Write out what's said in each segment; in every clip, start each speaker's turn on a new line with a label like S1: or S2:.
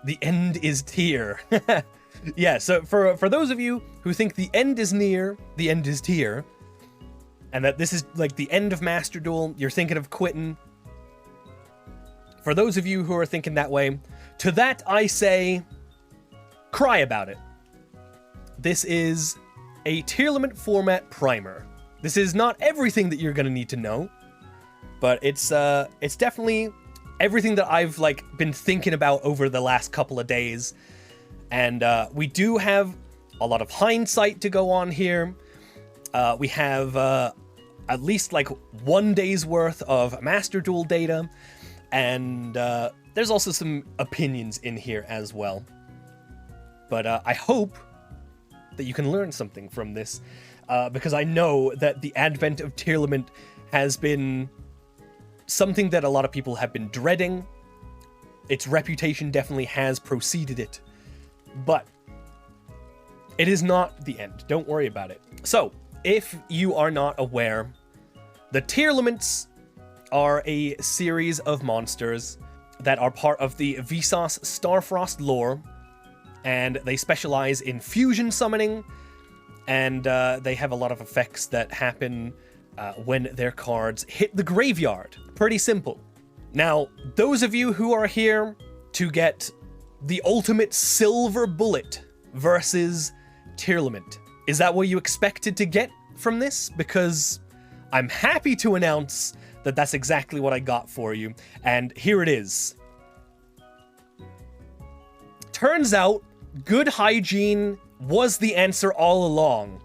S1: The end is here. Yeah, so for those of you who think the end is near, the end is here, and that this is like the end of Master Duel, you're thinking of quitting. For those of you who are thinking that way, to that I say, cry about it. This is a tearlament format primer. This is not everything that you're gonna need to know, but it's definitely everything that I've like been thinking about over the last couple of days. And we do have a lot of hindsight to go on here. We have at least like 1 day's worth of Master Duel data, and there's also some opinions in here as well. But I hope that you can learn something from this, because I know that the advent of tearlament has been something that a lot of people have been dreading. Its reputation definitely has preceded it. But it is not the end. Don't worry about it. So, if you are not aware, the tearlaments are a series of monsters that are part of the Vsauce Starfrost lore, and they specialize in fusion summoning, and they have a lot of effects that happen when their cards hit the graveyard. Pretty simple. Now, those of you who are here to get the ultimate silver bullet versus tearlament, is that what you expected to get from this? Because I'm happy to announce that that's exactly what I got for you, and here it is. Turns out, good hygiene was the answer all along.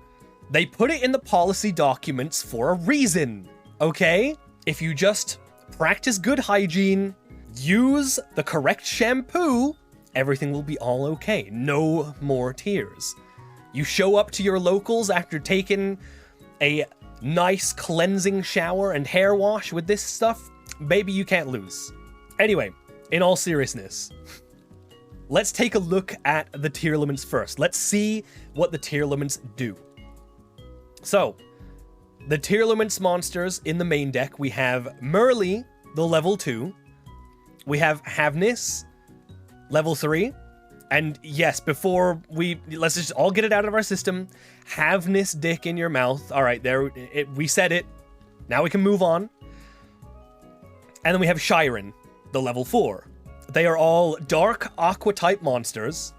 S1: They put it in the policy documents for a reason, okay? If you just practice good hygiene, use the correct shampoo, everything will be all okay. No more tears. You show up to your locals after taking a nice cleansing shower and hair wash with this stuff, baby, you can't lose. Anyway, in all seriousness, let's take a look at the tearlaments first. Let's see what the tearlaments do. So, the tearlaments monsters in the main deck, we have Merly, the level 2. We have Havnis, level 3. And yes, before let's just all get it out of our system. Havnis dick in your mouth. All right, we said it. Now we can move on. And then we have Shiren, the level 4. They are all dark aqua type monsters.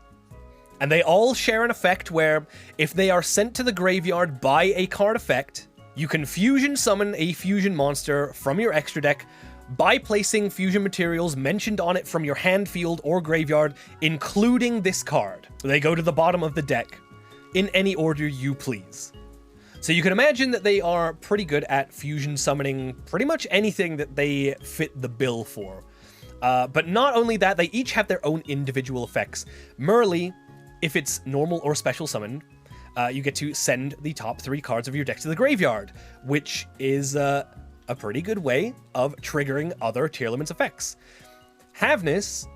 S1: And they all share an effect where if they are sent to the graveyard by a card effect, you can fusion summon a fusion monster from your extra deck by placing fusion materials mentioned on it from your hand, field, or graveyard, including this card. They go to the bottom of the deck, in any order you please. So you can imagine that they are pretty good at fusion summoning pretty much anything that they fit the bill for. But not only that, they each have their own individual effects. Merly, if it's normal or special summoned, you get to send the top 3 cards of your deck to the graveyard, which is a pretty good way of triggering other tearlaments effects. Havnis,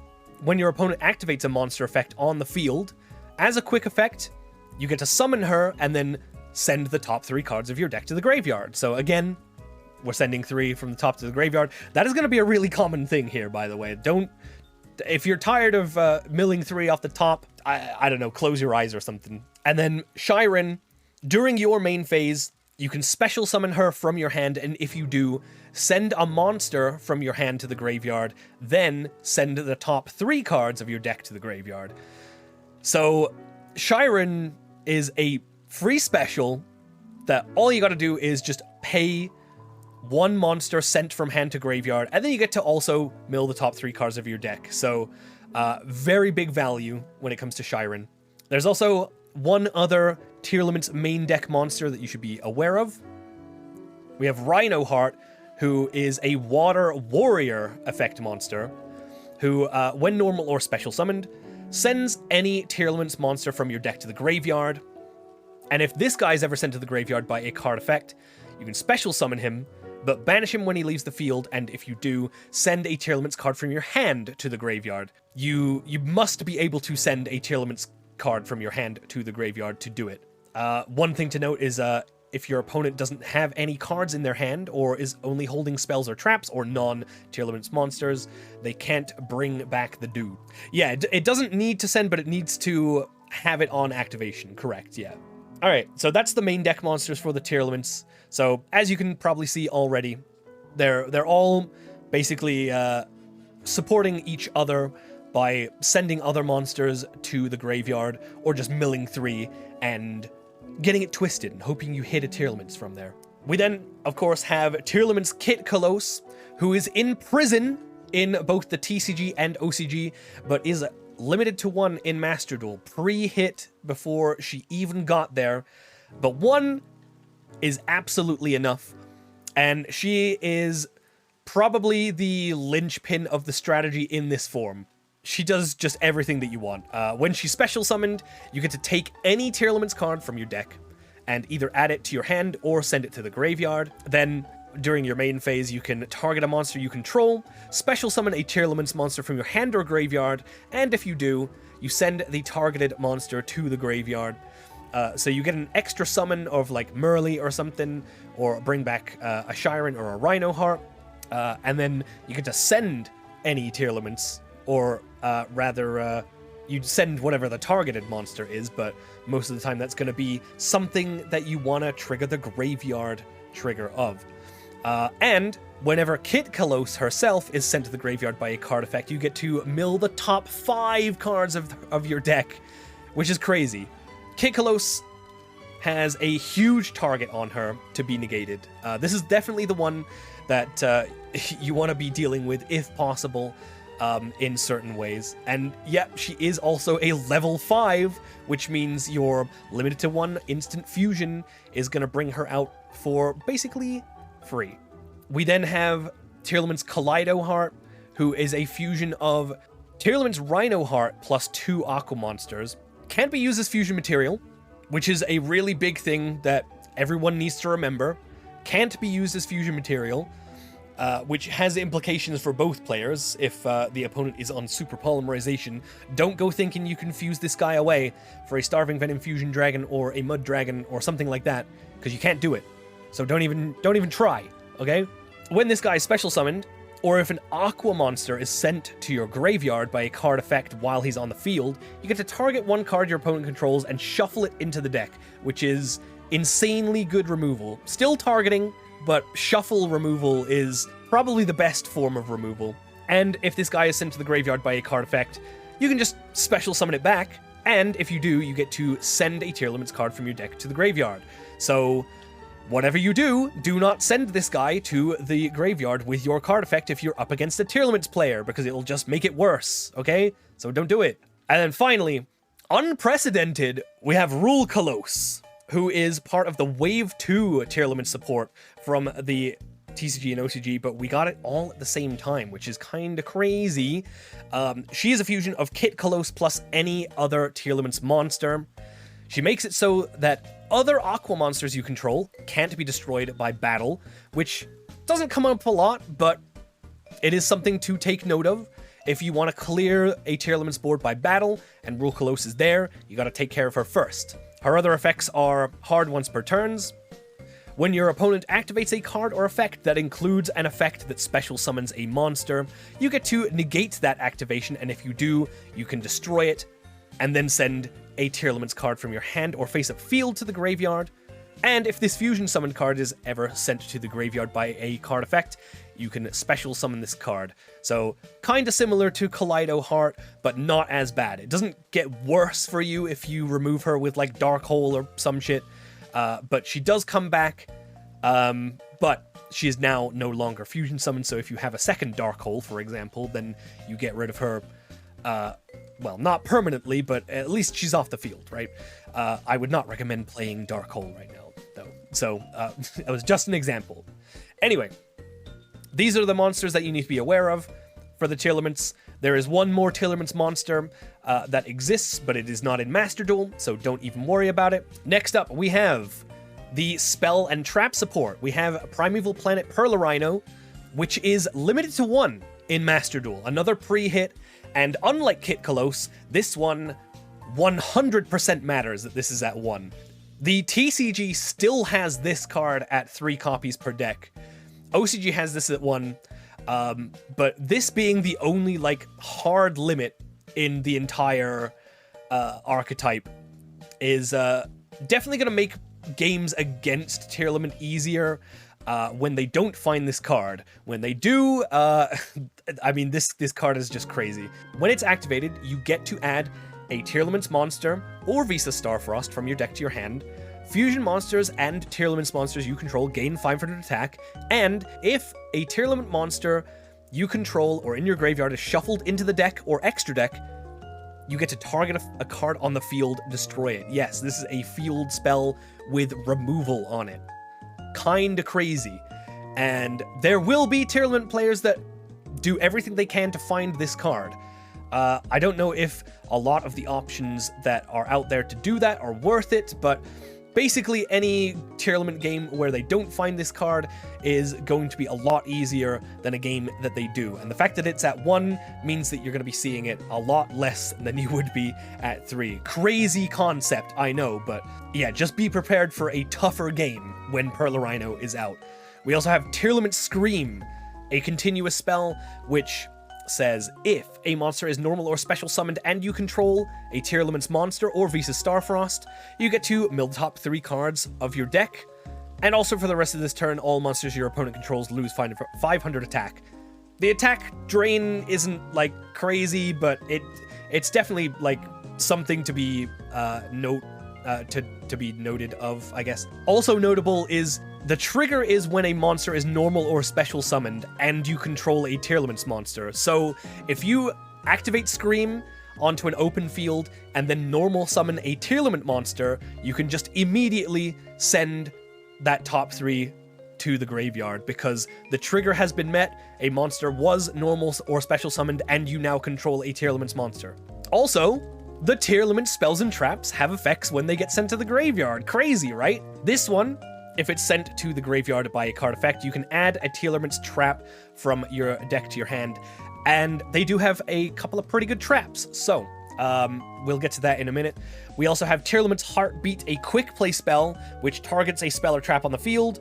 S1: when your opponent activates a monster effect on the field, as a quick effect, you get to summon her and then send the top 3 cards of your deck to the graveyard. So again, we're sending 3 from the top to the graveyard. That is going to be a really common thing here, by the way. If you're tired of milling 3 off the top, I don't know, close your eyes or something. And then Shiren, during your main phase, you can special summon her from your hand, and if you do, send a monster from your hand to the graveyard, then send the top 3 cards of your deck to the graveyard. So, Shiren is a free special that all you gotta do is just pay 1 monster sent from hand to graveyard, and then you get to also mill the top 3 cards of your deck. So, very big value when it comes to Shiren. There's also one other Tearlament's main deck monster that you should be aware of. We have Rhino Heart, who is a water warrior effect monster, who, when normal or special summoned, sends any Tearlament's monster from your deck to the graveyard. And if this guy is ever sent to the graveyard by a card effect, you can special summon him, but banish him when he leaves the field, and if you do, send a Tearlament's card from your hand to the graveyard. You must be able to send a Tearlament's card from your hand to the graveyard to do it. One thing to note is if your opponent doesn't have any cards in their hand or is only holding spells or traps or non-tearlaments monsters, they can't bring back the dude. Yeah, it doesn't need to send, but it needs to have it on activation. Correct, yeah. All right, so that's the main deck monsters for the tearlaments. So as you can probably see already, they're all basically supporting each other by sending other monsters to the graveyard or just milling 3 and getting it twisted and hoping you hit a tearlaments from there. We then, of course, have tearlaments Kit Kalos, who is in prison in both the TCG and OCG, but is limited to 1 in Master Duel, pre-hit before she even got there. But 1 is absolutely enough, and she is probably the linchpin of the strategy in this form. She does just everything that you want. When she's special summoned, you get to take any tearlaments card from your deck and either add it to your hand or send it to the graveyard. Then, during your main phase, you can target a monster you control, special summon a tearlaments monster from your hand or graveyard, and if you do, you send the targeted monster to the graveyard. So you get an extra summon of like Merly or something, or bring back a Shiren or a Rhino Heart, and then you get to send any tearlaments, or rather, you'd send whatever the targeted monster is, but most of the time that's going to be something that you want to trigger the graveyard trigger of. And whenever Kit Kalos herself is sent to the graveyard by a card effect, you get to mill the top 5 cards of your deck, which is crazy. Kit Kalos has a huge target on her to be negated. This is definitely the one that you want to be dealing with if possible. In certain ways. And yep, she is also a level 5, which means your limited to 1 instant fusion is going to bring her out for basically free. We then have tearlaments Kaleido Heart, who is a fusion of tearlaments Rhino Heart plus 2 Aqua monsters. Can't be used as fusion material, which is a really big thing that everyone needs to remember. Can't be used as fusion material. Which has implications for both players. If the opponent is on super polymerization, don't go thinking you can fuse this guy away for a Starving Venom Fusion Dragon or a Mud Dragon or something like that, because you can't do it. So don't even try, okay? When this guy is special summoned, or if an Aqua monster is sent to your graveyard by a card effect while he's on the field, you get to target 1 card your opponent controls and shuffle it into the deck, which is insanely good removal. Still targeting, but shuffle removal is probably the best form of removal. And if this guy is sent to the graveyard by a card effect, you can just special summon it back, and if you do, you get to send a tearlaments card from your deck to the graveyard. So, whatever you do, do not send this guy to the graveyard with your card effect if you're up against a tearlaments player, because it'll just make it worse, okay? So don't do it. And then finally, unprecedented, we have Rule Kalos, who is part of the Wave 2 tearlaments support from the TCG and OCG, but we got it all at the same time, which is kind of crazy. She is a fusion of Kit Kalos plus any other tearlaments monster. She makes it so that other Aqua monsters you control can't be destroyed by battle, which doesn't come up a lot, but it is something to take note of. If you want to clear a tearlaments board by battle, and Rule Kalos is there, you gotta take care of her first. Her other effects are hard once per turns. When your opponent activates a card or effect that includes an effect that special summons a monster, you get to negate that activation, and if you do, you can destroy it, and then send a tearlaments card from your hand or face-up field to the graveyard. And if this fusion summon card is ever sent to the graveyard by a card effect, you can special summon this card. So, kinda similar to Kaleido Heart, but not as bad. It doesn't get worse for you if you remove her with like Dark Hole or some shit, but she does come back, but she is now no longer fusion summoned, so if you have a second Dark Hole, for example, then you get rid of her, well, not permanently, but at least she's off the field, right? I would not recommend playing Dark Hole right now, though. So, it was just an example. Anyway, these are the monsters that you need to be aware of for the tearlaments. There is one more tearlaments monster that exists, but it is not in Master Duel, so don't even worry about it. Next up, we have the Spell and Trap Support. We have Primeval Planet Perlarino, which is limited to 1 in Master Duel, another pre-hit, and unlike Kit Kalos, this one 100% matters that this is at 1. The TCG still has this card at 3 copies per deck. OCG has this at 1, but this being the only, like, hard limit in the entire archetype is definitely going to make games against Tearlament easier when they don't find this card. When they do, I mean, this card is just crazy. When it's activated, you get to add a Tearlaments monster or Visa Starfrost from your deck to your hand. Fusion monsters and Tearlaments monsters you control gain 500 attack, and if a Tearlament monster you control or in your graveyard is shuffled into the deck or extra deck, you get to target a card on the field, destroy it. Yes, this is a field spell with removal on it. Kinda crazy. And there will be Tearlament players that do everything they can to find this card. I don't know if a lot of the options that are out there to do that are worth it, but basically any Tearlament game where they don't find this card is going to be a lot easier than a game that they do. And the fact that it's at 1 means that you're going to be seeing it a lot less than you would be at 3. Crazy concept, I know, but yeah, just be prepared for a tougher game when Perlarino is out. We also have Tearlament Scream, a continuous spell which says if a monster is normal or special summoned and you control a Tearlaments monster or Visa Starfrost, you get to mill the top 3 cards of your deck. And also for the rest of this turn, all monsters your opponent controls lose 500 attack. The attack drain isn't like crazy, but it's definitely like something to be to be noted of, I guess. Also notable is the trigger is when a monster is normal or special summoned and you control a Tearlaments monster. So if you activate Scream onto an open field and then normal summon a Tearlament monster, you can just immediately send that top 3 to the graveyard because the trigger has been met, a monster was normal or special summoned, and you now control a Tearlaments monster. Also, the Tearlament spells and traps have effects when they get sent to the graveyard. Crazy, right? This one, if it's sent to the graveyard by a card effect, you can add a Tearlament's trap from your deck to your hand, and they do have a couple of pretty good traps, so we'll get to that in a minute. We also have Tearlament's Heartbeat, a quick play spell, which targets a spell or trap on the field,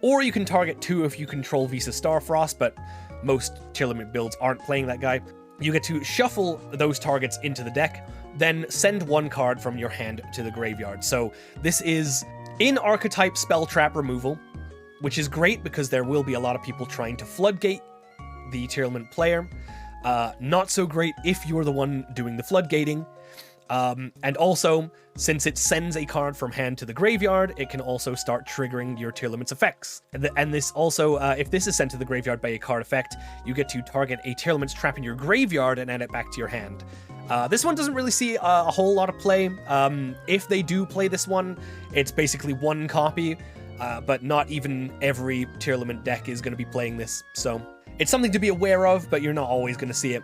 S1: or you can target 2 if you control Visa Starfrost, but most Tearlament builds aren't playing that guy. You get to shuffle those targets into the deck, then send 1 card from your hand to the graveyard. So this is in archetype SpellTrap removal, which is great because there will be a lot of people trying to floodgate the Tearlament player. Not so great if you're the one doing the floodgating. And also, since it sends a card from hand to the graveyard, it can also start triggering your Tearlament's effects. And this also, if this is sent to the graveyard by a card effect, you get to target a Tearlament's trap in your graveyard and add it back to your hand. This one doesn't really see a whole lot of play. If they do play this one, it's basically 1 copy, but not even every Tearlament deck is going to be playing this, so it's something to be aware of, but you're not always going to see it.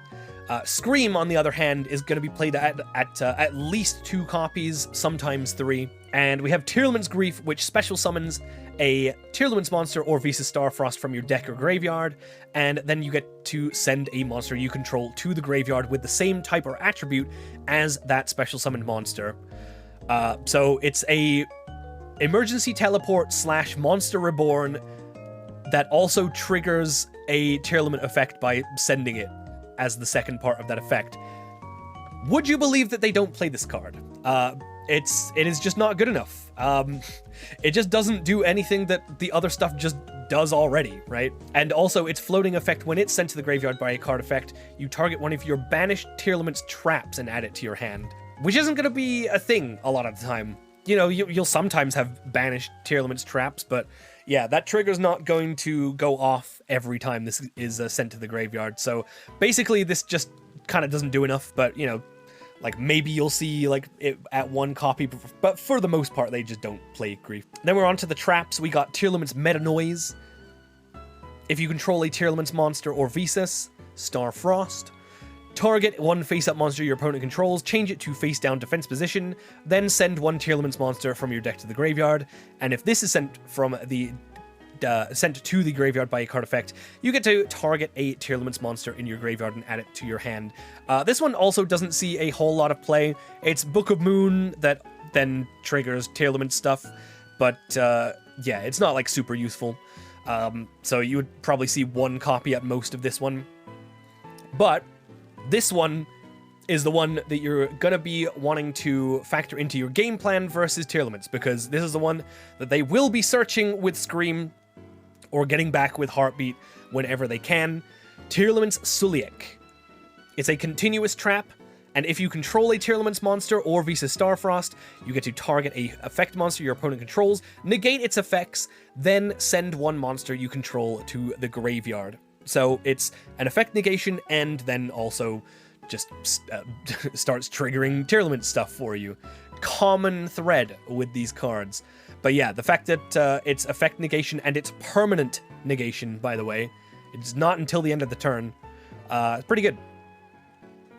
S1: Scream, on the other hand, is going to be played at least 2 copies, sometimes 3. And we have Tearlament's Grief, which special summons a Tearlament's monster or Visa Starfrost from your deck or graveyard, and then you get to send a monster you control to the graveyard with the same type or attribute as that special summoned monster. So it's a emergency teleport / monster reborn that also triggers a Tearlament effect by sending it as the second part of that effect. Would you believe that they don't play this card? It is just not good enough. It just doesn't do anything that the other stuff just does already, right? And also, its floating effect, when it's sent to the graveyard by a card effect, you target one of your banished Tearlament's traps and add it to your hand, which isn't going to be a thing a lot of the time. You know, you'll sometimes have banished Tearlament's traps, but yeah, that trigger's not going to go off every time this is sent to the graveyard. So basically, this just kind of doesn't do enough, but you know, like maybe you'll see like it at 1 copy, but for the most part, they just don't play Grief. Then we're on to the traps. We got Tearlament's Meta Noise. If you control a Tearlament's monster or Visas, Starfrost, target 1 face-up monster your opponent controls, change it to face-down defense position, then send 1 Tearlament's monster from your deck to the graveyard, and if this is sent from the sent to the graveyard by a card effect, you get to target a tearlaments monster in your graveyard and add it to your hand. This one also doesn't see a whole lot of play. It's Book of Moon that then triggers tearlament stuff, but yeah, it's not like super useful. So you would probably see one copy at most of this one. But this one is the one that you're gonna be wanting to factor into your game plan versus tearlaments, because this is the one that they will be searching with Scream or getting back with Heartbeat whenever they can. Tearlaments Suliek. It's a continuous trap, and if you control a Tearlaments monster or Visa Starfrost, you get to target a effect monster your opponent controls, negate its effects, then send one monster you control to the graveyard. So it's an effect negation and then also just starts triggering Tearlament stuff for you. Common thread with these cards. But yeah, the fact that it's effect negation and it's permanent negation, by the way, it's not until the end of the turn, it's pretty good.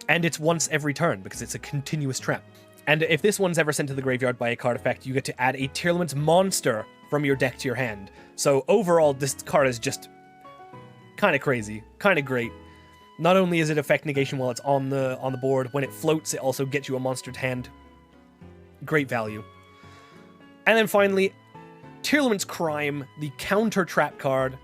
S1: And it's once every turn because it's a continuous trap. And if this one's ever sent to the graveyard by a card effect, you get to add a Tearlaments monster from your deck to your hand. So overall, this card is just kind of crazy, kind of great. Not only is it effect negation while it's on the board, when it floats, it also gets you a monster to hand. Great value. And then finally, Tearlaments Crime, the counter trap card,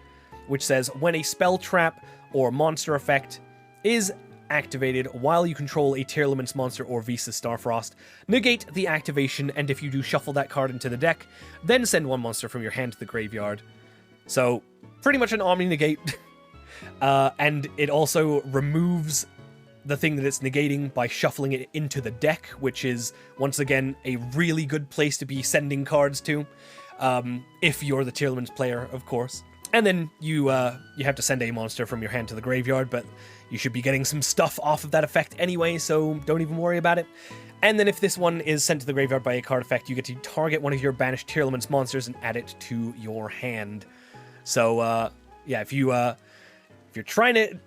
S1: which says when a spell trap or monster effect is activated while you control a Tearlaments monster or Visa Starfrost, negate the activation, and if you do, shuffle that card into the deck, then send one monster from your hand to the graveyard. So, pretty much an Omni-negate. And it also removes the thing that it's negating by shuffling it into the deck, which is, once again, a really good place to be sending cards to, if you're the Tearlaments player, of course. And then you have to send a monster from your hand to the graveyard, but you should be getting some stuff off of that effect anyway, so don't even worry about it. And then if this one is sent to the graveyard by a card effect, you get to target one of your banished Tearlaments monsters and add it to your hand. So, yeah, if you're trying to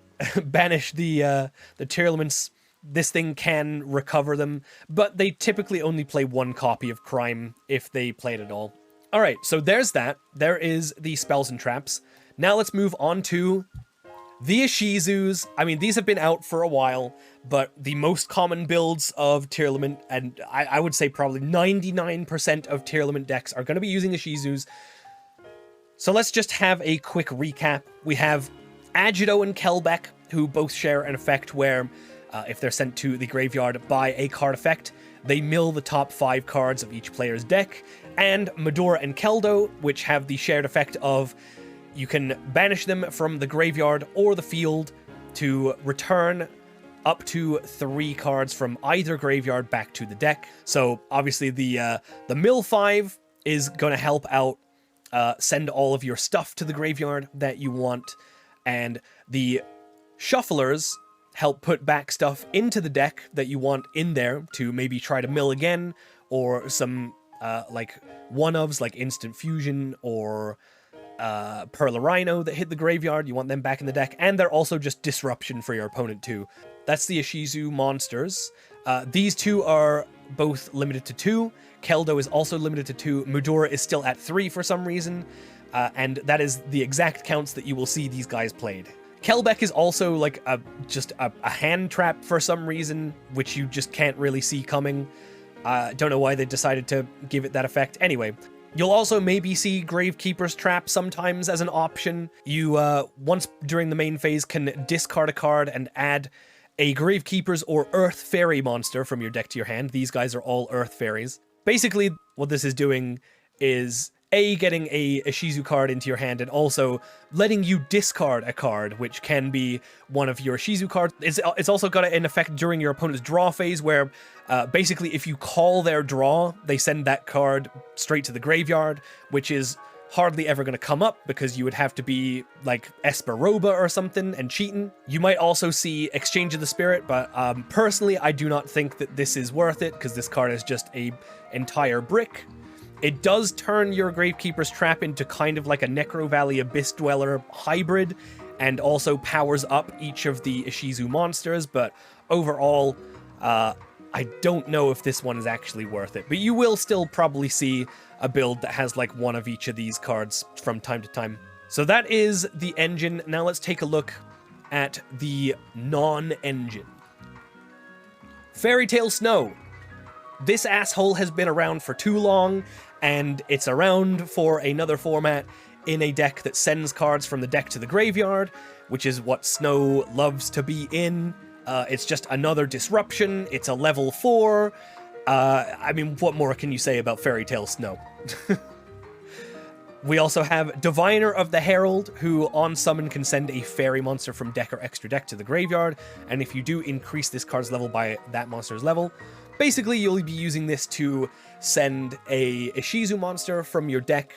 S1: banish the Tearlaments, this thing can recover them, but they typically only play one copy of Crime if they play it at all. Alright, so there's that. There is the spells and traps. Now let's move on to the Ishizus. I mean, these have been out for a while, but the most common builds of Tearlament, and I would say probably 99% of Tearlament decks are going to be using Ishizus. So let's just have a quick recap. We have Agito and Kelbeck, who both share an effect where, if they're sent to the graveyard by a card effect, they mill the top 5 cards of each player's deck, and Medora and Keldo, which have the shared effect of you can banish them from the graveyard or the field to return up to 3 cards from either graveyard back to the deck. So obviously the mill 5 is going to help out send all of your stuff to the graveyard that you want, and the shufflers help put back stuff into the deck that you want in there to maybe try to mill again, or some like one-ofs like Instant Fusion or Perla Rhino that hit the graveyard. You want them back in the deck, and they're also just disruption for your opponent too. That's the Ishizu monsters. These two are both limited to 2. Keldo is also limited to 2. Medora is still at 3 for some reason, and that is the exact counts that you will see these guys played. Kelbeck is also like just a hand trap for some reason, which you just can't really see coming. Don't know why they decided to give it that effect. Anyway, you'll also maybe see Gravekeeper's Trap sometimes as an option. You, once during the main phase, can discard a card and add a Gravekeeper's or Earth Fairy monster from your deck to your hand. These guys are all Earth Fairies. Basically, what this is doing is getting a Ishizu card into your hand, and also letting you discard a card, which can be one of your Ishizu cards. It's also got an effect during your opponent's draw phase, where basically if you call their draw, they send that card straight to the graveyard, which is hardly ever going to come up because you would have to be like Esperoba or something and cheating. You might also see Exchange of the Spirit, but personally I do not think that this is worth it, because this card is just a entire brick. It does turn your Gravekeeper's Trap into kind of like a Necro Valley Abyss Dweller hybrid, and also powers up each of the Ishizu monsters, but overall, I don't know if this one is actually worth it, but you will still probably see a build that has like one of each of these cards from time to time. So that is the engine. Now let's take a look at the non-engine. Fairy Tale Snow. This asshole has been around for too long, and it's around for another format in a deck that sends cards from the deck to the graveyard, which is what Snow loves to be in. It's just another disruption. It's a level 4. I mean, what more can you say about Fairy Tale Snow? We also have Diviner of the Herald, who on summon can send a fairy monster from deck or extra deck to the graveyard, and if you do increase this card's level by that monster's level, basically you'll be using this to send a Ishizu monster from your deck,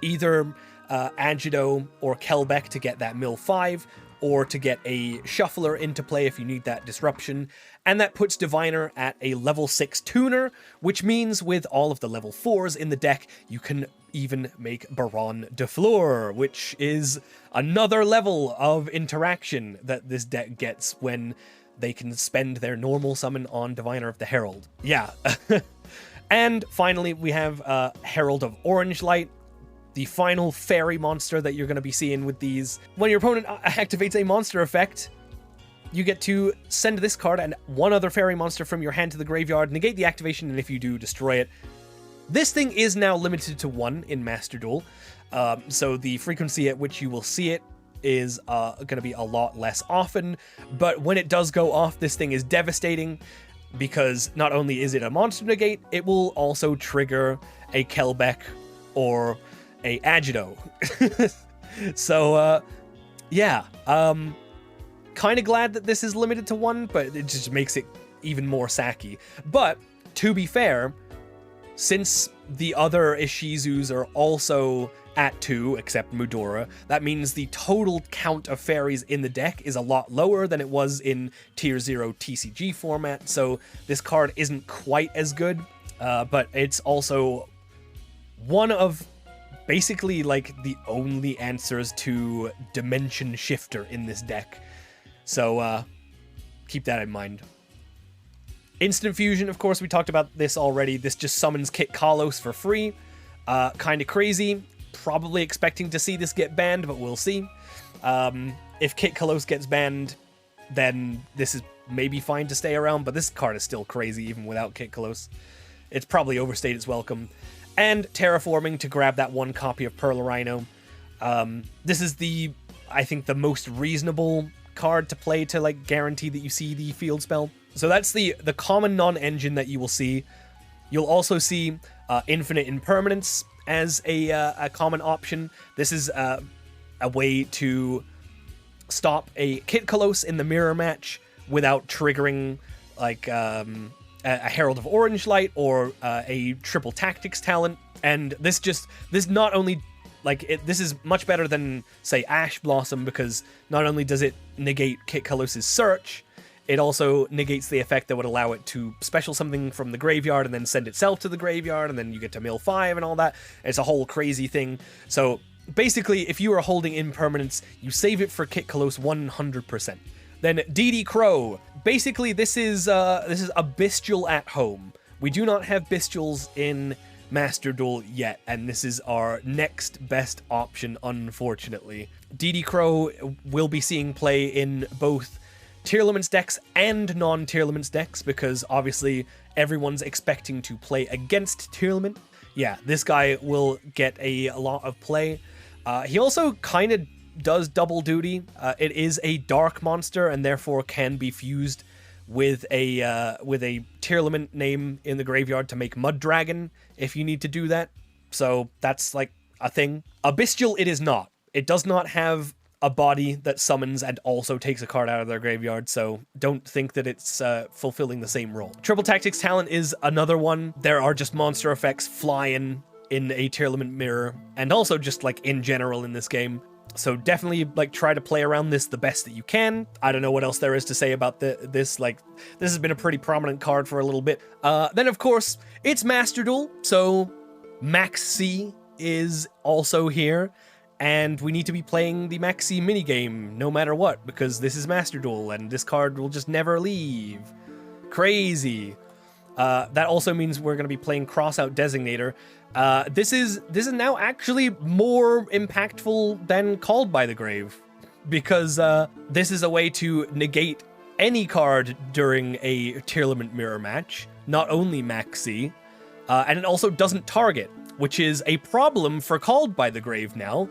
S1: either Agido or Kelbeck to get that mill 5, or to get a Shuffler into play if you need that disruption, and that puts Diviner at a level 6 tuner, which means with all of the level 4s in the deck, you can even make Baron de Fleur, which is another level of interaction that this deck gets when they can spend their normal summon on Diviner of the Herald. Yeah. And finally, we have Herald of Orange Light, the final fairy monster that you're going to be seeing with these. When your opponent activates a monster effect, you get to send this card and one other fairy monster from your hand to the graveyard, negate the activation, and if you do, destroy it. This thing is now limited to 1 in Master Duel, so the frequency at which you will see it is going to be a lot less often, but when it does go off, this thing is devastating, because not only is it a monster negate, it will also trigger a Kelbeck or a Agido. So, yeah. Kind of glad that this is limited to 1, but it just makes it even more sacky. But, to be fair, since the other Ishizus are also at 2, except Mudora, that means the total count of fairies in the deck is a lot lower than it was in Tier 0 TCG format, so this card isn't quite as good, but it's also one of basically like the only answers to Dimension Shifter in this deck. So keep that in mind. Instant Fusion, of course, we talked about this already. This just summons Kit Kalos for free. Kind of crazy. Probably expecting to see this get banned, but we'll see. If Kit Kalos gets banned, then this is maybe fine to stay around, but this card is still crazy even without Kit Kalos. It's probably overstayed its welcome. And Terraforming to grab that 1 copy of Pearl Rhino. This is I think the most reasonable card to play to like guarantee that you see the field spell. So that's the common non-engine that you will see. You'll also see Infinite Impermanence as a common option. This is a way to stop a Kit Kalos in the mirror match without triggering like a Herald of Orange Light or a triple tactics talent. And this not only this is much better than say Ash Blossom, because not only does it negate Kit Kalos' search, it also negates the effect that would allow it to special something from the graveyard and then send itself to the graveyard, and then you get to mill 5 and all that. It's a whole crazy thing. So basically, if you are holding Impermanence, you save it for Kit Kalos 100%. Then DD Crow. Basically, this is a Bestial at home. We do not have Bestials in Master Duel yet, and this is our next best option, unfortunately. DD Crow will be seeing play in both Tearlaments decks and non-Tearlaments decks, because obviously everyone's expecting to play against Tearlament. Yeah, this guy will get a lot of play. He also kind of does double duty. It is a dark monster and therefore can be fused with a Tearlament name in the graveyard to make Mud Dragon if you need to do that. So that's like a thing. A Bestial it is not. It does not have a body that summons and also takes a card out of their graveyard, so don't think that it's fulfilling the same role. Triple Tactics Talent is another one. There are just monster effects flying in a Tearlament mirror, and also just like in general in this game. So definitely like try to play around this the best that you can. I don't know what else there is to say about this. Like, this has been a pretty prominent card for a little bit. Then of course it's Master Duel, so Max C is also here. And we need to be playing the Max C minigame no matter what, because this is Master Duel, and this card will just never leave. Crazy. That also means we're going to be playing Crossout Designator. This is now actually more impactful than Called by the Grave, because this is a way to negate any card during a Tearlament mirror match, not only Maxi, and it also doesn't target, which is a problem for Called by the Grave now,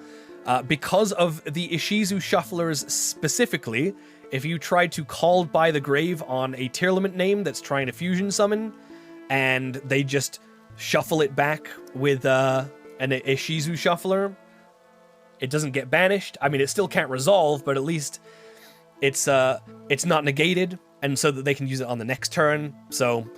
S1: because of the Ishizu shufflers specifically. If you try to Called by the Grave on a Tearlament name that's trying to fusion summon, and they just shuffle it back with an Ishizu shuffler, it doesn't get banished. I mean, it still can't resolve, but at least it's not negated, and so that they can use it on the next turn. So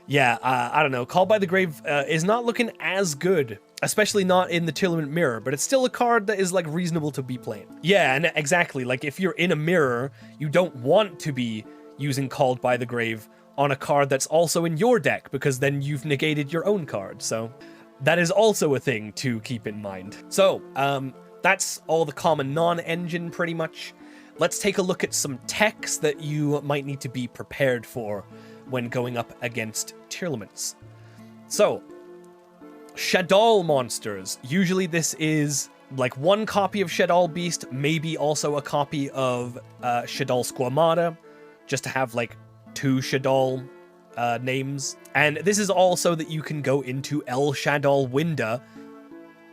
S1: yeah, I don't know. Called by the Grave is not looking as good, especially not in the Tearlament mirror, but it's still a card that is like reasonable to be playing. Yeah, and exactly, like if you're in a mirror, you don't want to be using Called by the Grave on a card that's also in your deck, because then you've negated your own card. So that is also a thing to keep in mind. So that's all the common non-engine pretty much. Let's take a look at some techs that you might need to be prepared for when going up against Tearlaments. So, Shaddoll monsters. Usually this is like one copy of Shaddoll Beast, maybe also a copy of Shaddoll Squamata, just to have like 2 Shaddoll names. And this is also that you can go into El Shaddoll Winda,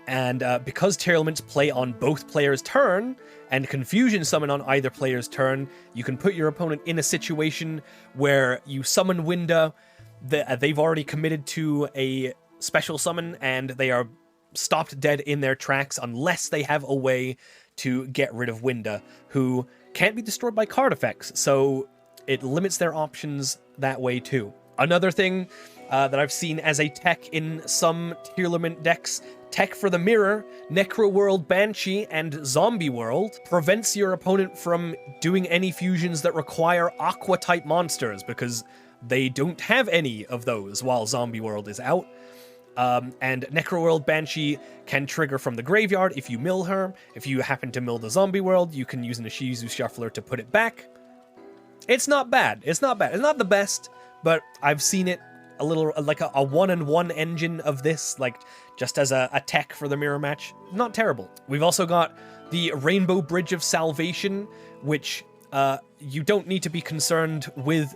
S1: and because Tearlaments play on both players' turn, and Confusion Summon on either player's turn, you can put your opponent in a situation where you summon Winda, they've already committed to a special summon, and they are stopped dead in their tracks unless they have a way to get rid of Winda, who can't be destroyed by card effects, so it limits their options that way too. Another thing that I've seen as a tech in some Tearlament decks, tech for the mirror, Necro World Banshee and Zombie World, prevents your opponent from doing any fusions that require Aqua-type monsters, because they don't have any of those while Zombie World is out. And Necro World Banshee can trigger from the graveyard if you mill her. If you happen to mill the Zombie World, you can use an Ishizu Shuffler to put it back. It's not bad. It's not bad. It's not the best, but I've seen it a little like a 1-in-1 engine of this, like just as a tech for the mirror match. Not terrible. We've also got the Rainbow Bridge of Salvation, which you don't need to be concerned with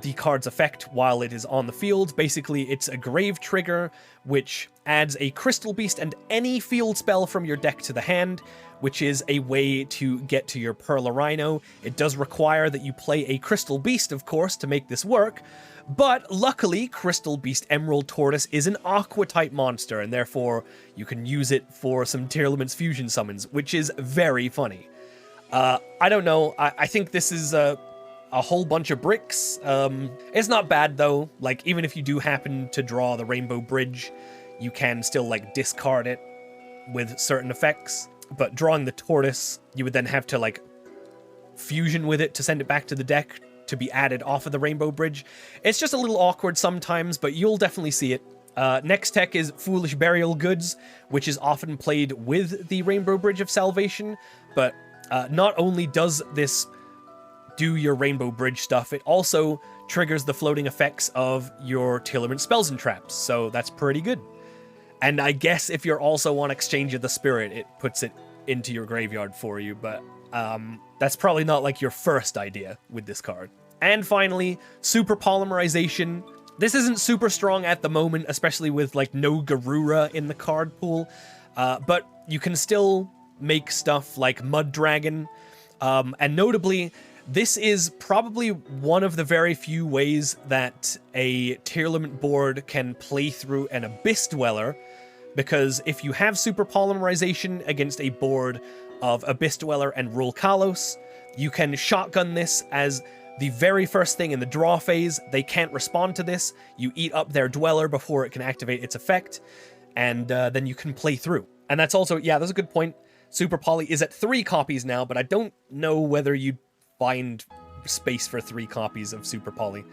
S1: the card's effect while it is on the field. Basically, it's a grave trigger, which adds a Crystal Beast and any field spell from your deck to the hand, which is a way to get to your Perla Rhino. It does require that you play a Crystal Beast, of course, to make this work, but luckily, Crystal Beast Emerald Tortoise is an Aqua-type monster, and therefore you can use it for some Tearlaments fusion summons, which is very funny. I don't know, I think this is a whole bunch of bricks. It's not bad though. Like, even if you do happen to draw the Rainbow Bridge, you can still like discard it with certain effects. But drawing the tortoise, you would then have to like fusion with it to send it back to the deck to be added off of the Rainbow Bridge. It's just a little awkward sometimes, but you'll definitely see it. Next tech is Foolish Burial Goods, which is often played with the Rainbow Bridge of Salvation, but not only does this do your Rainbow Bridge stuff, it also triggers the floating effects of your Tearlament spells and traps, so that's pretty good. And I guess if you're also on Exchange of the Spirit, it puts it into your graveyard for you, but that's probably not like your first idea with this card. And finally, Super Polymerization. This isn't super strong at the moment, especially with like no Garura in the card pool, but you can still make stuff like Mud Dragon, and notably, this is probably one of the very few ways that a Tearlament board can play through an Abyss Dweller, because if you have Super Polymerization against a board of Abyss Dweller and Rule Kalos, you can shotgun this as the very first thing in the draw phase. They can't respond to this. You eat up their Dweller before it can activate its effect, and then you can play through. And that's also, yeah, that's a good point. Super Poly is at 3 copies now, but I don't know whether you'd find space for 3 copies of Super Poly.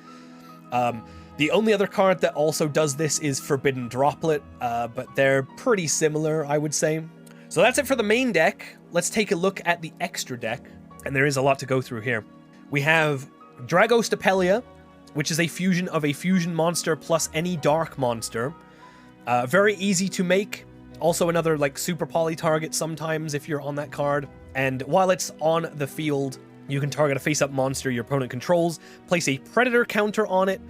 S1: The only other card that also does this is Forbidden Droplet, but they're pretty similar, I would say. So that's it for the main deck. Let's take a look at the extra deck, and there is a lot to go through here. We have Dragostapelia, which is a fusion of a fusion monster plus any dark monster. Very easy to make. Also another like super poly target sometimes if you're on that card. And while it's on the field, you can target a face-up monster your opponent controls, place a predator counter on it.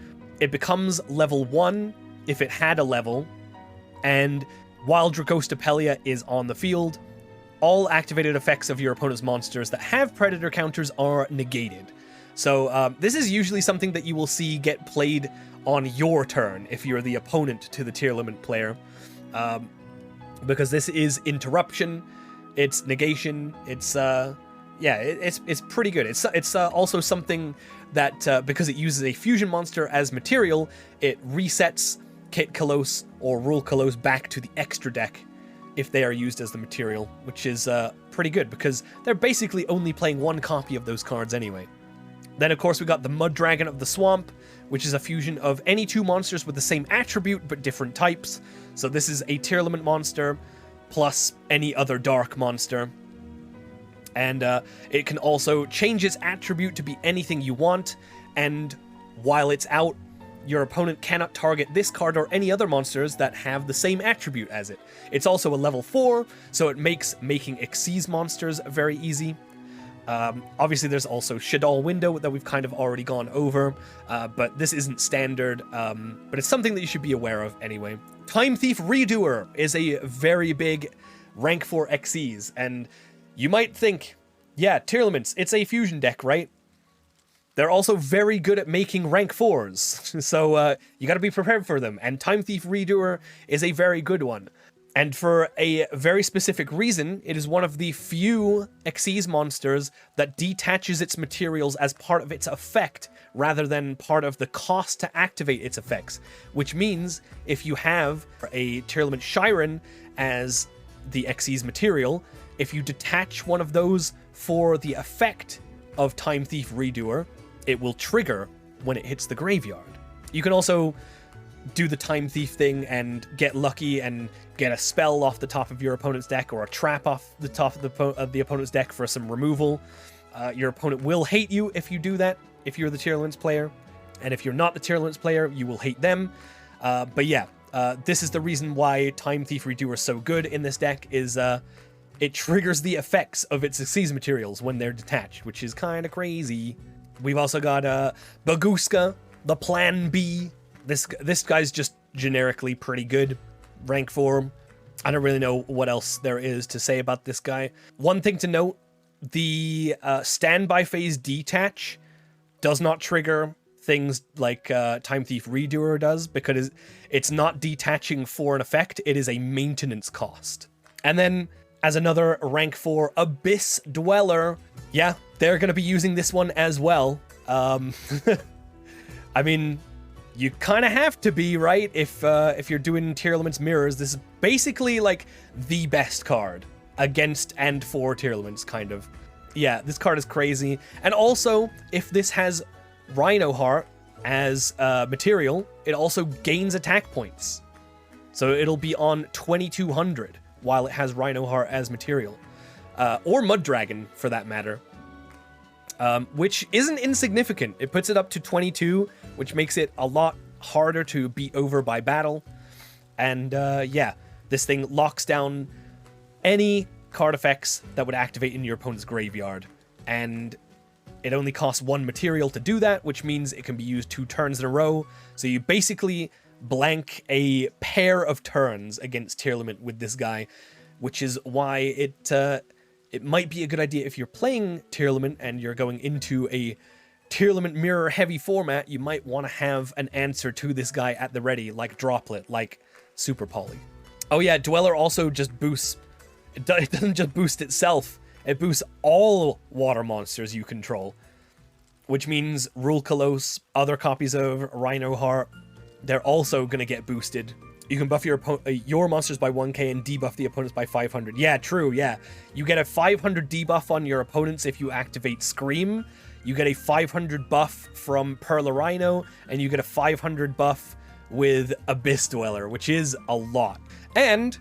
S1: It becomes level 1 if it had a level. And while Dracostopelia is on the field, all activated effects of your opponent's monsters that have predator counters are negated. So this is usually something that you will see get played on your turn if you're the opponent to the tearlament player. Because this is interruption, it's negation, it's yeah, it's pretty good. It's also something that because it uses a fusion monster as material, it resets Kit Kalos or Rule Kalos back to the extra deck if they are used as the material, which is pretty good because they're basically only playing one copy of those cards anyway. Then, of course, we got the Mud Dragon of the Swamp, which is a fusion of any two monsters with the same attribute but different types. So this is a tearlament monster plus any other dark monster. And it can also change its attribute to be anything you want, and while it's out, your opponent cannot target this card or any other monsters that have the same attribute as it. It's also a level 4, so it makes making Xyz monsters very easy. Obviously, there's also Shaddoll Window that we've kind of already gone over, but this isn't standard, but it's something that you should be aware of anyway. Time Thief Redoer is a very big rank 4 Xyz, and you might think, yeah, Tearlaments, it's a fusion deck, right? They're also very good at making rank 4s, so you gotta be prepared for them, and Time Thief Redoer is a very good one. And for a very specific reason, it is one of the few Xyz monsters that detaches its materials as part of its effect, rather than part of the cost to activate its effects. Which means, if you have a Tearlament Shiren as the Xyz material, if you detach one of those for the effect of Time Thief Redoer, it will trigger when it hits the graveyard. You can also do the Time Thief thing and get lucky and get a spell off the top of your opponent's deck or a trap off the top of the opponent's deck for some removal. Your opponent will hate you if you do that, if you're the Tearlaments player. And if you're not the Tearlaments player, you will hate them. But yeah, this is the reason why Time Thief Redoer is so good in this deck, is it triggers the effects of its Xyz materials when they're detached, which is kind of crazy. We've also got Baguska, the Plan B. This guy's just generically pretty good. Rank 4. I don't really know what else there is to say about this guy. One thing to note, the standby phase detach does not trigger things like Time Thief Redoer does, because it's not detaching for an effect, it is a maintenance cost. And then, as another rank 4 Abyss Dweller, yeah, they're going to be using this one as well. I mean, you kind of have to be, right? If you're doing Tearlaments Mirrors, this is basically like the best card against and for Tearlaments, kind of. Yeah, this card is crazy. And also, if this has Rhino Heart as material, it also gains attack points. So it'll be on 2200 while it has Rhino Heart as material. Or Mud Dragon, for that matter. Which isn't insignificant. It puts it up to 22, which makes it a lot harder to beat over by battle. And yeah, this thing locks down any card effects that would activate in your opponent's graveyard. And it only costs 1 material to do that, which means it can be used 2 turns in a row. So you basically blank a pair of turns against Tearlament with this guy, which is why it might be a good idea if you're playing Tearlament and you're going into a Tearlament Mirror heavy format. You might want to have an answer to this guy at the ready, like Droplet, like Super Poly. Oh yeah, Dweller also just boosts. It doesn't just boost itself. It boosts all water monsters you control, which means Rule Kalos, other copies of Rhino Heart, they're also going to get boosted. You can buff your monsters by 1k and debuff the opponents by 500. Yeah, true, yeah. You get a 500 debuff on your opponents if you activate Scream. You get a 500 buff from Perla Rhino, and you get a 500 buff with Abyss Dweller, which is a lot. And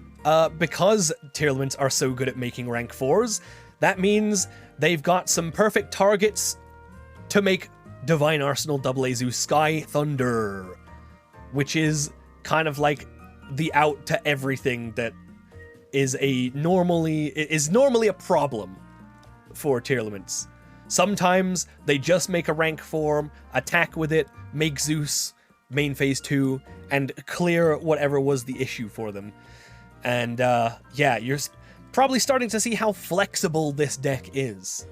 S1: because Tearlaments are so good at making rank 4s, that means they've got some perfect targets to make Divine Arsenal AA Sky Thunder, which is kind of like the out to everything that is normally a problem for tearlaments. Sometimes they just make a rank form, attack with it, make Zeus main phase 2, and clear whatever was the issue for them. And yeah, you're probably starting to see how flexible this deck is.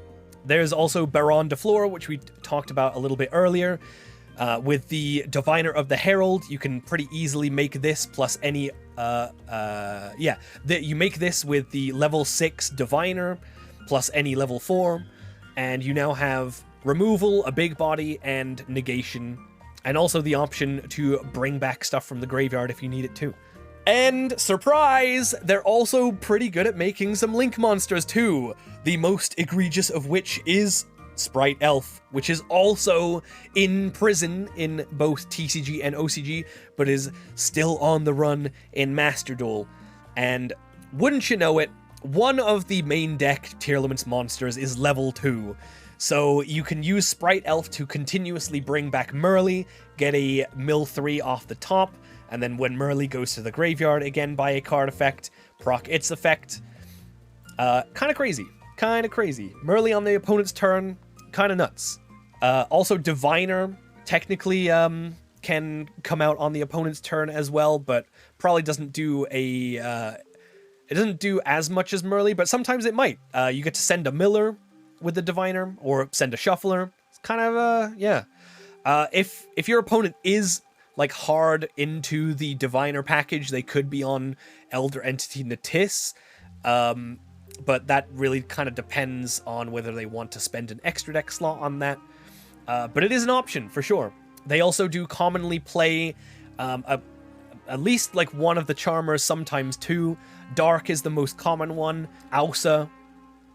S1: There's also Baron de Fleur, which we talked about a little bit earlier. With the Diviner of the Herald, you can pretty easily make this plus any, you make this with the level 6 Diviner plus any level 4, and you now have removal, a big body, and negation, and also the option to bring back stuff from the graveyard if you need it too. And surprise, they're also pretty good at making some link monsters too, the most egregious of which is Sprite Elf, which is also in prison in both TCG and OCG, but is still on the run in Master Duel. And wouldn't you know it, one of the main deck Tearlaments monsters is level 2. So you can use Sprite Elf to continuously bring back Merly, get a mill 3 off the top, and then when Merly goes to the graveyard, again by a card effect, proc its effect. Kind of crazy. Merly on the opponent's turn, kind of nuts. Also Diviner technically can come out on the opponent's turn as well, but probably doesn't do it doesn't do as much as Merly, but sometimes it might. You get to send a Miller with the Diviner, or send a Shuffler. It's kind of, yeah. If your opponent is like hard into the Diviner package, they could be on Elder Entity Natis, but that really kind of depends on whether they want to spend an extra deck slot on that. But it is an option, for sure. They also do commonly play at least like one of the Charmers, sometimes two. Dark is the most common one. Ausa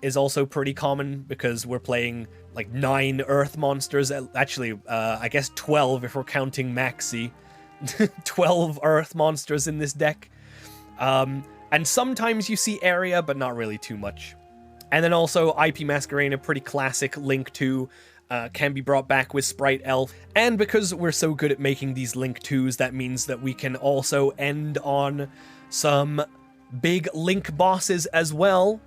S1: is also pretty common because we're playing like 9 Earth monsters. Actually, I guess 12 if we're counting Maxi. 12 Earth monsters in this deck. And sometimes you see Area, but not really too much. And then also IP Masquerade, pretty classic Link 2, can be brought back with Sprite Elf. And because we're so good at making these Link 2s, that means that we can also end on some big Link bosses as well,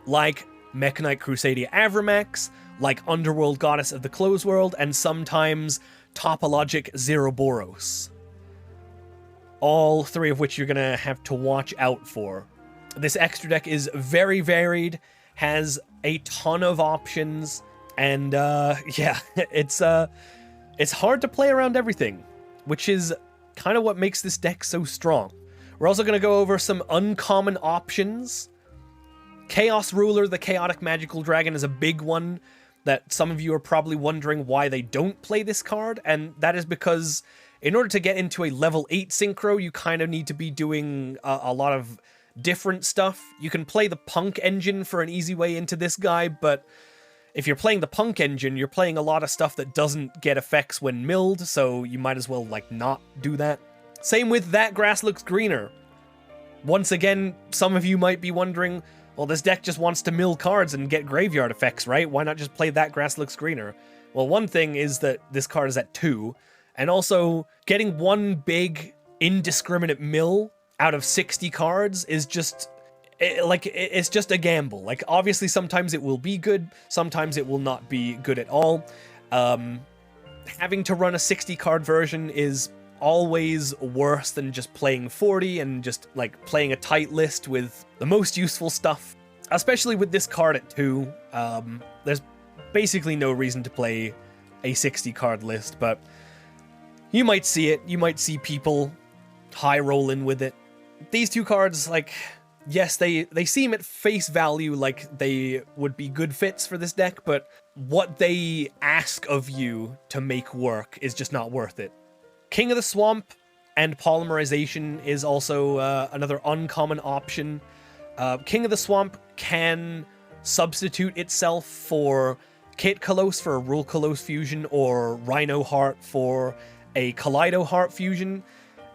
S1: like Mekhanite Crusadia Avramax, like Underworld Goddess of the Closed World, and sometimes Topologic Zeroboros. All 3 of which you're going to have to watch out for. This extra deck is very varied, has a ton of options, and yeah, it's hard to play around everything, which is kind of what makes this deck so strong. We're also going to go over some uncommon options. Chaos Ruler, the Chaotic Magical Dragon, is a big one that some of you are probably wondering why they don't play this card, and that is because in order to get into a level 8 synchro, you kind of need to be doing a lot of different stuff. You can play the Punk engine for an easy way into this guy, but if you're playing the Punk engine, you're playing a lot of stuff that doesn't get effects when milled, so you might as well like not do that. Same with That Grass Looks Greener. Once again, some of you might be wondering, well, this deck just wants to mill cards and get graveyard effects, right? Why not just play That Grass Looks Greener? Well, one thing is that this card is at 2, and also getting one big indiscriminate mill out of 60 cards is just, it's just a gamble. Like, obviously sometimes it will be good, sometimes it will not be good at all. Having to run a 60 card version is always worse than just playing 40 and just like playing a tight list with the most useful stuff, especially with this card at 2. There's basically no reason to play a 60 card list, but you might see it. You might see people high rolling with it. These 2 cards, like, yes, they seem at face value like they would be good fits for this deck, but what they ask of you to make work is just not worth it. King of the Swamp and Polymerization is also another uncommon option. King of the Swamp can substitute itself for Kit Kalos for a Rule Kalos fusion, or Rhino Heart for a Kaleido Heart fusion.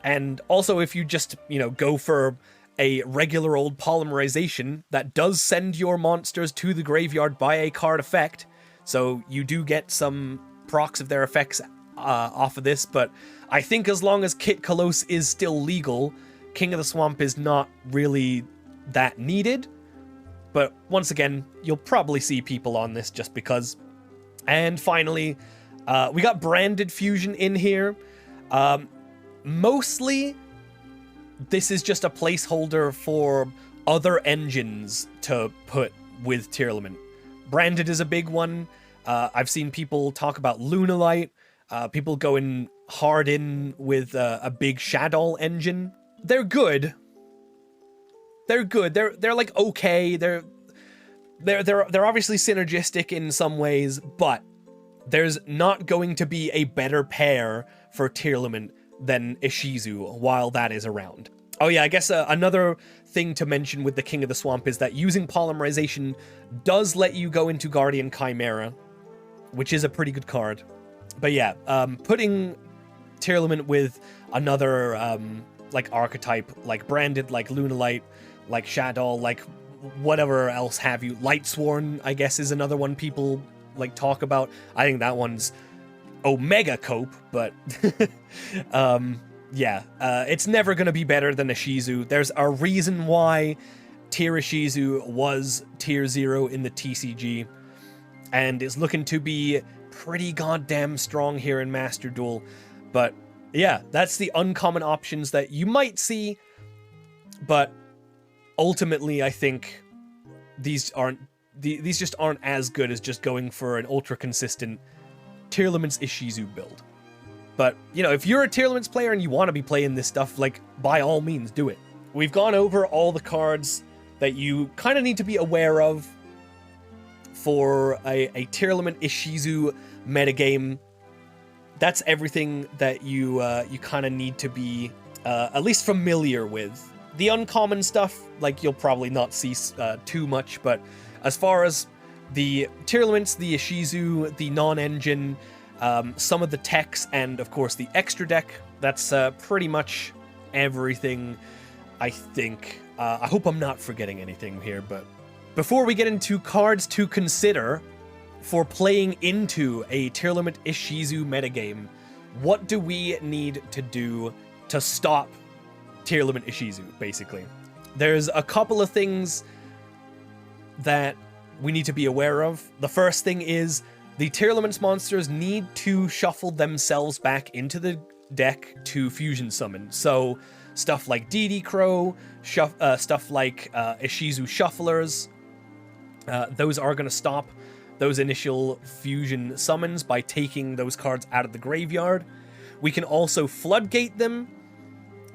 S1: And also if you just, go for a regular old Polymerization, that does send your monsters to the graveyard by a card effect, so you do get some procs of their effects off of this, but I think as long as Kit Kalos is still legal, King of the Swamp is not really that needed. But once again, you'll probably see people on this just because. And finally, we got branded fusion in here. Mostly, this is just a placeholder for other engines to put with Tearlament. Branded is a big one. I've seen people talk about Lunalight. People going hard in with a big Shadow engine. They're good. They're good. They're like okay. They're obviously synergistic in some ways, but there's not going to be a better pair for Tearlament than Ishizu while that is around. Oh yeah, I guess another thing to mention with the King of the Swamp is that using polymerization does let you go into Guardian Chimera, which is a pretty good card. But yeah, putting Tearlament with another like archetype, like Branded, like Lunalight, like Shadow, like whatever else have you. Lightsworn, I guess, is another one people like talk about. I think that one's Omega Cope, but yeah, it's never going to be better than Ishizu. There's a reason why Tier Ishizu was Tier 0 in the TCG, and is looking to be pretty goddamn strong here in Master Duel. But yeah, that's the uncommon options that you might see, but ultimately I think these just aren't as good as just going for an ultra consistent Tearlament's Ishizu build. But, you know, if you're a Tearlament's player and you want to be playing this stuff, like, by all means, do it. We've gone over all the cards that you kind of need to be aware of for a Tearlament Ishizu metagame. That's everything that you kind of need to be at least familiar with. The uncommon stuff, like, you'll probably not see too much, but as far as the Tearlaments, the Ishizu, the non-engine, some of the techs, and of course the extra deck, that's pretty much everything, I think. I hope I'm not forgetting anything here, but before we get into cards to consider for playing into a Tearlament Ishizu metagame, what do we need to do to stop Tearlament Ishizu, basically? There's a couple of things that we need to be aware of. The first thing is the Tearlament's monsters need to shuffle themselves back into the deck to fusion summon. So stuff like DD Crow, stuff like Ishizu Shufflers, those are going to stop those initial fusion summons by taking those cards out of the graveyard. We can also floodgate them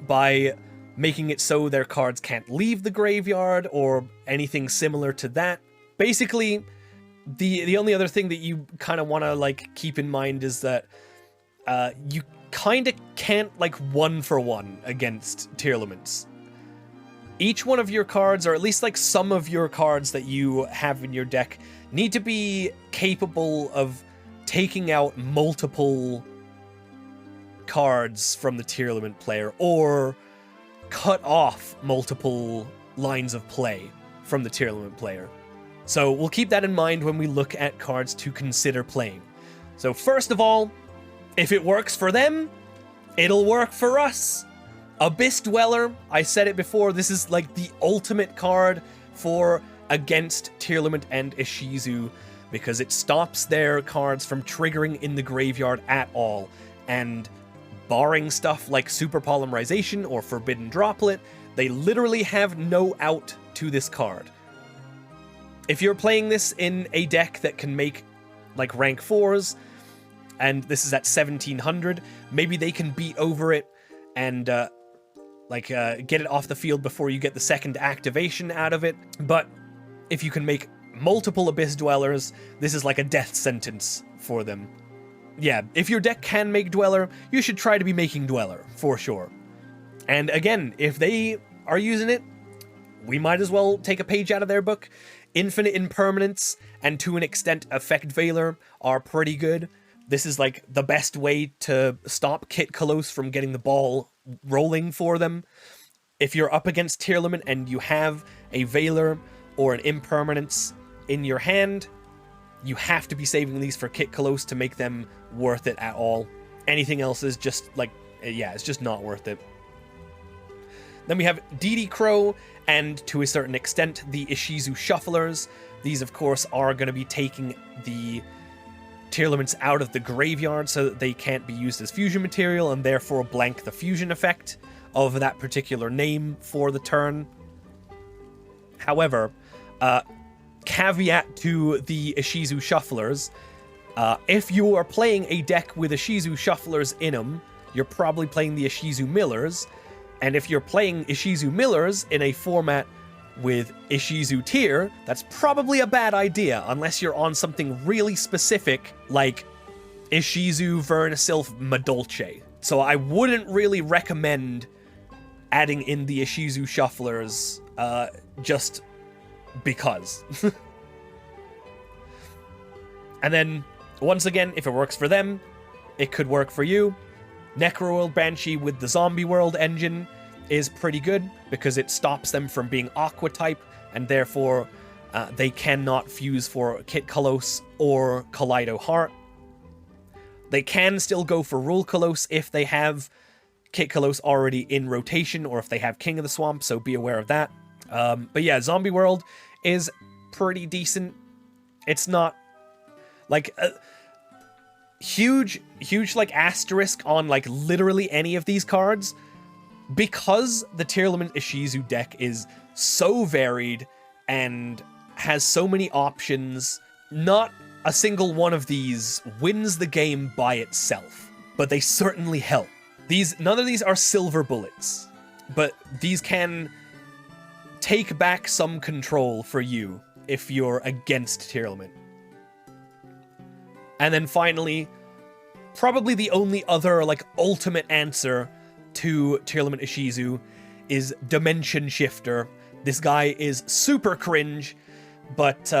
S1: by making it so their cards can't leave the graveyard or anything similar to that. Basically, the only other thing that you kind of want to like keep in mind is that you kind of can't like 1-for-1 against Tearlaments. Each one of your cards, or at least like some of your cards that you have in your deck, need to be capable of taking out multiple cards from the Tearlament player, or cut off multiple lines of play from the Tearlament player. So we'll keep that in mind when we look at cards to consider playing. So first of all, if it works for them, it'll work for us. Abyss Dweller, I said it before, this is like the ultimate card for against Tearlament and Ishizu, because it stops their cards from triggering in the graveyard at all, and barring stuff like Super Polymerization or Forbidden Droplet, they literally have no out to this card. If you're playing this in a deck that can make like rank 4s, and this is at 1700, maybe they can beat over it and get it off the field before you get the second activation out of it. But if you can make multiple Abyss Dwellers, this is like a death sentence for them. Yeah, if your deck can make Dweller, you should try to be making Dweller, for sure. And again, if they are using it, we might as well take a page out of their book. Infinite Impermanence, and to an extent Effect Veiler, are pretty good. This is like the best way to stop Kit Kalos from getting the ball rolling for them. If you're up against Tearlament and you have a Veiler or an Impermanence in your hand, You have to be saving these for Kit Kolos to make them worth it at all. Anything else is just like, yeah, it's just not worth it. Then we have DD Crow, and to a certain extent, the Ishizu Shufflers. These, of course, are going to be taking the tearlaments out of the graveyard so that they can't be used as fusion material, and therefore blank the fusion effect of that particular name for the turn. However, caveat to the Ishizu Shufflers, if you are playing a deck with Ishizu Shufflers in them, you're probably playing the Ishizu Millers, and if you're playing Ishizu Millers in a format with Ishizu Tier, that's probably a bad idea, unless you're on something really specific, like Ishizu Vernasilf Madolce. So I wouldn't really recommend adding in the Ishizu Shufflers, just because. And then, once again, if it works for them, it could work for you. Necroworld Banshee with the Zombie World engine is pretty good because it stops them from being Aqua type, and therefore they cannot fuse for Kit Kolos or Kaleido Heart. They can still go for Rule Kolos if they have Kit Kolos already in rotation, or if they have King of the Swamp, so be aware of that. But yeah, Zombie World is pretty decent. It's not like huge like asterisk on like literally any of these cards, because the Tearlament Ishizu deck is so varied and has so many options. Not a single one of these wins the game by itself, but they certainly help. None of these are silver bullets, but these can take back some control for you if you're against Tearlament. And then finally, probably the only other like ultimate answer to Tearlament Ishizu is Dimension Shifter. This guy is super cringe, but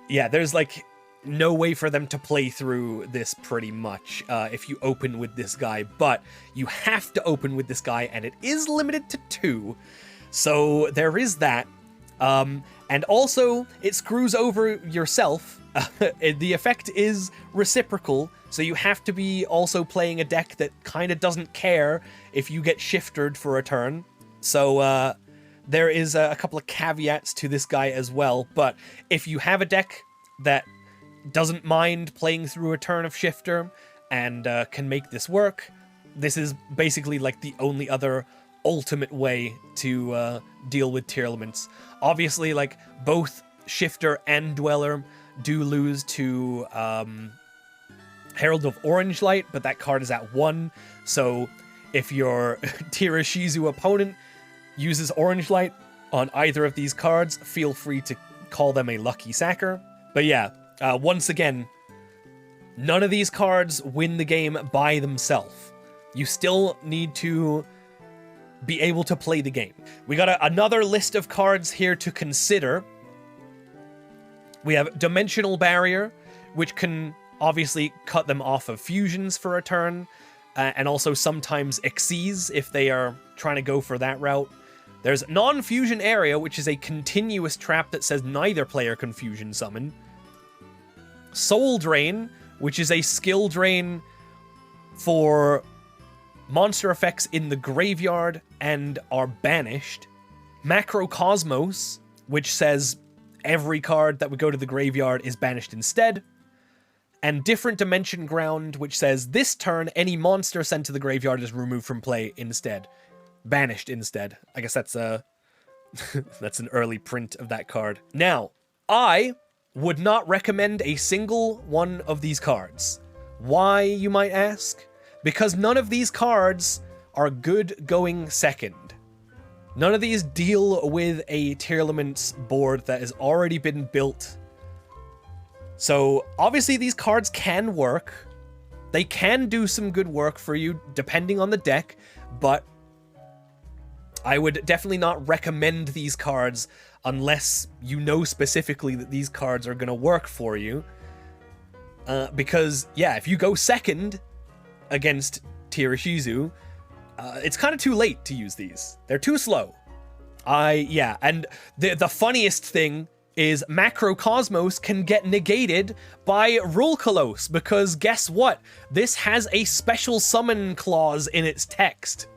S1: yeah, there's like no way for them to play through this pretty much if you open with this guy, but you have to open with this guy, and it is limited to 2. So there is that. And also, it screws over yourself. The effect is reciprocal, so you have to be also playing a deck that kind of doesn't care if you get shifted for a turn. So there is a couple of caveats to this guy as well, but if you have a deck that doesn't mind playing through a turn of shifter and can make this work, this is basically like the only other ultimate way to deal with Tearlaments. Obviously, like, both Shifter and Dweller do lose to Herald of Orange Light, but that card is at 1, so if your Tier Ishizu opponent uses Orange Light on either of these cards, feel free to call them a lucky sacker. But yeah, once again, none of these cards win the game by themselves. You still need to be able to play the game. We got another list of cards here to consider. We have Dimensional Barrier, which can obviously cut them off of fusions for a turn, and also sometimes Xyz if they are trying to go for that route. There's Non-Fusion Area, which is a continuous trap that says neither player can fusion summon. Soul Drain, which is a skill drain for monster effects in the graveyard and are banished. Macrocosmos, which says every card that would go to the graveyard is banished instead. And Different Dimension Ground, which says this turn any monster sent to the graveyard is removed from play instead. Banished instead. I guess that's that's an early print of that card. Now, I would not recommend a single one of these cards. Why, you might ask? Because none of these cards are good going second. None of these deal with a Tearlaments board that has already been built. So obviously these cards can work. They can do some good work for you depending on the deck, but I would definitely not recommend these cards unless you know specifically that these cards are going to work for you. Because, yeah, if you go second against Tier Ishizu, it's kind of too late to use these. They're too slow. Yeah, and the funniest thing is Macrocosmos can get negated by Rulkalos, because guess what? This has a special summon clause in its text.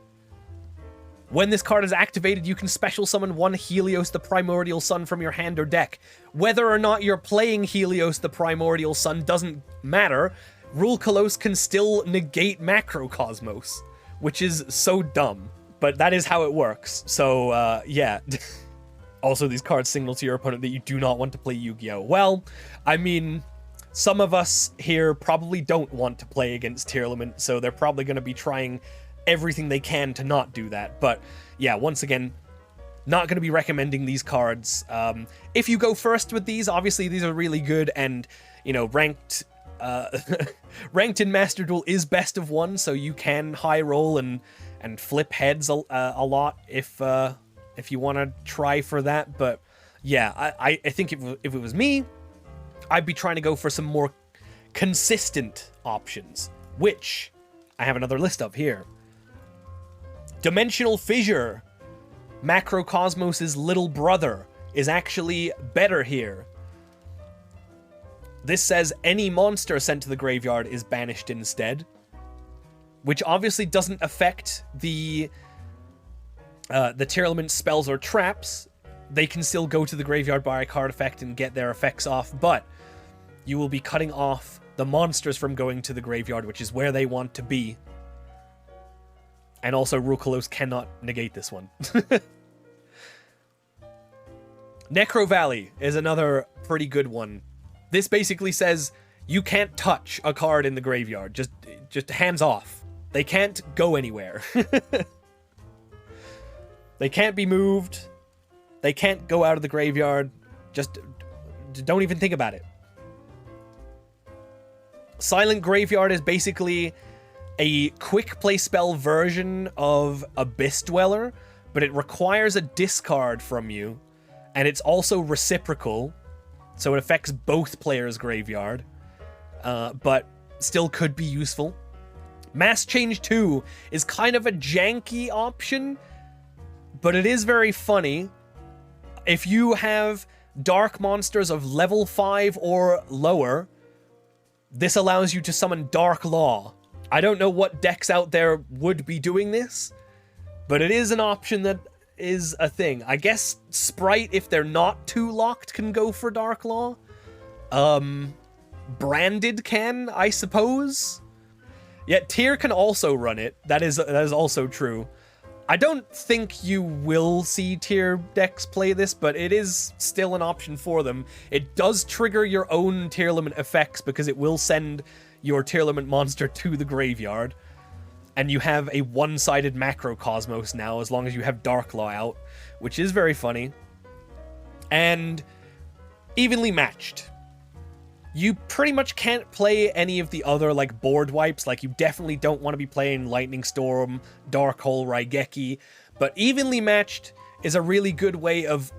S1: When this card is activated, you can special summon one Helios the Primordial Sun from your hand or deck. Whether or not you're playing Helios the Primordial Sun doesn't matter. Rulkalos can still negate Macrocosmos, which is so dumb. But that is how it works. So, yeah. Also, these cards signal to your opponent that you do not want to play Yu-Gi-Oh! Well, I mean, some of us here probably don't want to play against Tearlament, so they're probably going to be trying everything they can to not do that. But yeah, once again, not going to be recommending these cards. If you go first with these, obviously these are really good, and you know, ranked ranked in Master Duel is best of one, so you can high roll and flip heads a lot if you want to try for that. But yeah, I think if it was me, I'd be trying to go for some more consistent options, which I have another list of here. Dimensional Fissure, Macrocosmos' little brother, is actually better here. This says any monster sent to the graveyard is banished instead, which obviously doesn't affect the Tearlament spells or traps. They can still go to the graveyard by a card effect and get their effects off, but you will be cutting off the monsters from going to the graveyard, which is where they want to be. And also, Rulkalos cannot negate this one. Necro Valley is another pretty good one. This basically says you can't touch a card in the graveyard. Just hands off. They can't go anywhere. They can't be moved. They can't go out of the graveyard. Just don't even think about it. Silent Graveyard is basically a quick play spell version of Abyss Dweller, but it requires a discard from you, and it's also reciprocal, so it affects both players' graveyard, but still could be useful. Mass Change 2 is kind of a janky option, but it is very funny. If you have dark monsters of level 5 or lower, this allows you to summon Dark Law. I don't know what decks out there would be doing this, but it is an option that is a thing. I guess Sprite, if they're not too locked, can go for Dark Law. Branded can, I suppose. Yet Tier can also run it. That is also true. I don't think you will see Tier decks play this, but it is still an option for them. It does trigger your own Tearlament effects because it will send your Tearlament monster to the graveyard. And you have a one-sided Macrocosmos now, as long as you have Dark Law out, which is very funny. And evenly matched. You pretty much can't play any of the other, like, board wipes. Like, you definitely don't want to be playing Lightning Storm, Dark Hole, Raigeki. But evenly matched is a really good way of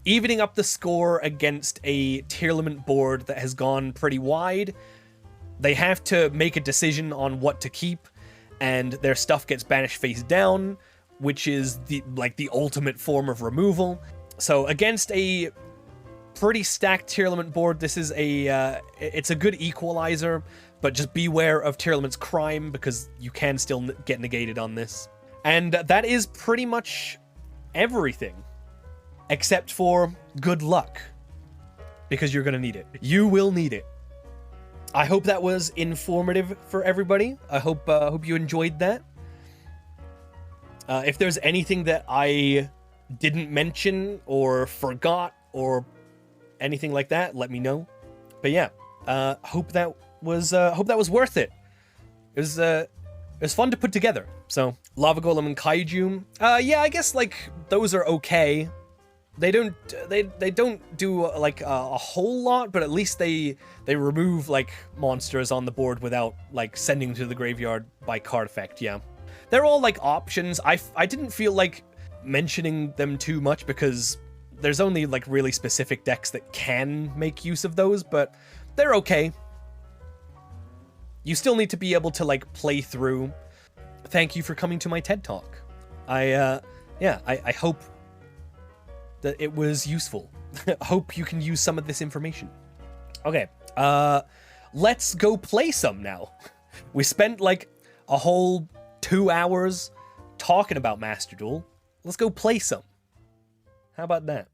S1: evening up the score against a Tearlament board that has gone pretty wide. They have to make a decision on what to keep, and their stuff gets banished face down, which is the ultimate form of removal. So against a pretty stacked Tearlament board, this is it's a good equalizer, but just beware of Tearlament's crime, because you can still get negated on this. And that is pretty much everything, except for good luck, because you're gonna need it. You will need it. I hope that was informative for everybody. I hope you enjoyed that. If there's anything that I didn't mention or forgot or anything like that, let me know. But yeah, hope that was worth it. It was fun to put together. So Lava Golem and Kaiju, yeah, I guess like those are okay. They don't do like a whole lot, but at least they remove like monsters on the board without like sending them to the graveyard by card effect. Yeah, they're all like options. I didn't feel like mentioning them too much because there's only like really specific decks that can make use of those, but they're okay. You still need to be able to like play through. Thank you for coming to my TED Talk. I hope that it was useful. hope you can use some of this information. Okay, let's go play some now. We spent like a whole 2 hours talking about Master Duel. Let's go play some. How about that?